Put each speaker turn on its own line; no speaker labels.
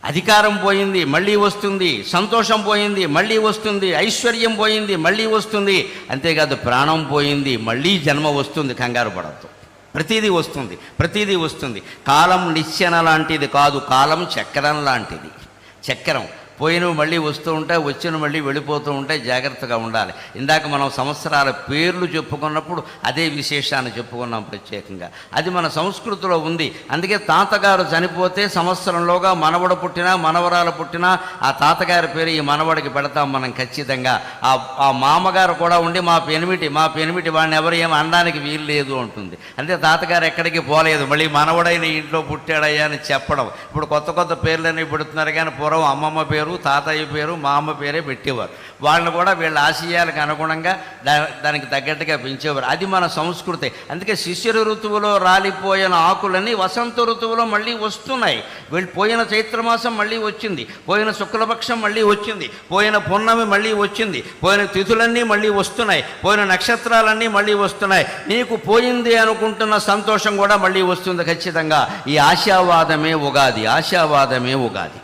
అధికారం పోయింది మళ్ళీ వస్తుంది, సంతోషం పోయింది మళ్ళీ వస్తుంది, ఐశ్వర్యం పోయింది మళ్ళీ వస్తుంది. అంతేకాదు ప్రాణం పోయింది మళ్ళీ జన్మ వస్తుంది. కంగారు పడద్దు, ప్రతిదీ వస్తుంది, ప్రతిదీ వస్తుంది. కాలం నిచ్చెన లాంటిది కాదు, కాలం చక్రం లాంటిది. చక్రం పోయినవి మళ్ళీ వస్తూ ఉంటాయి, వచ్చినవి మళ్ళీ వెళ్ళిపోతూ ఉంటాయి. జాగ్రత్తగా ఉండాలి. ఇందాక మనం సంవత్సరాల పేర్లు చెప్పుకున్నప్పుడు అదే విశేషాన్ని చెప్పుకున్నాం ప్రత్యేకంగా. అది మన సంస్కృతిలో ఉంది. అందుకే తాతగారు చనిపోతే సంవత్సరంలోగా మనవడు పుట్టినా మనవరాలు పుట్టినా ఆ తాతగారి పేరు ఈ మనవడికి పెడతాం మనం ఖచ్చితంగా. ఆ మామగారు కూడా ఉండి మా పెనిమిటి వాడిని ఎవరు ఏమి అనడానికి వీలు లేదు అంటుంది. అంటే తాతగారు ఎక్కడికి పోలేదు, మళ్ళీ మనవడైన ఇంట్లో పుట్టాడయ్యా అని చెప్పడం. ఇప్పుడు కొత్త కొత్త పేర్లన్నీ పెడుతున్నారు, కానీ పూర్వం అమ్మమ్మ పేరు, తాతయ్య పేరు, మా అమ్మ పేరే పెట్టేవారు. వాళ్ళని కూడా వీళ్ళ ఆశయాలకు అనుగుణంగా దానికి తగ్గట్టుగా పెంచేవారు. అది మన సంస్కృతి. అందుకే శిశిర ఋతువులో రాలిపోయిన ఆకులన్నీ వసంత ఋతువులో మళ్ళీ వస్తున్నాయి. పోయిన చైత్రమాసం మళ్ళీ వచ్చింది, పోయిన శుక్లపక్షం మళ్ళీ వచ్చింది, పోయిన పున్నమి మళ్ళీ వచ్చింది, పోయిన తిథులన్నీ మళ్ళీ వస్తున్నాయి, పోయిన నక్షత్రాలన్నీ మళ్ళీ వస్తున్నాయి. నీకు పోయింది అనుకుంటున్న సంతోషం కూడా మళ్ళీ వస్తుంది ఖచ్చితంగా. ఈ ఆశావాదమే ఉగాది, ఆశావాదమే ఉగాది.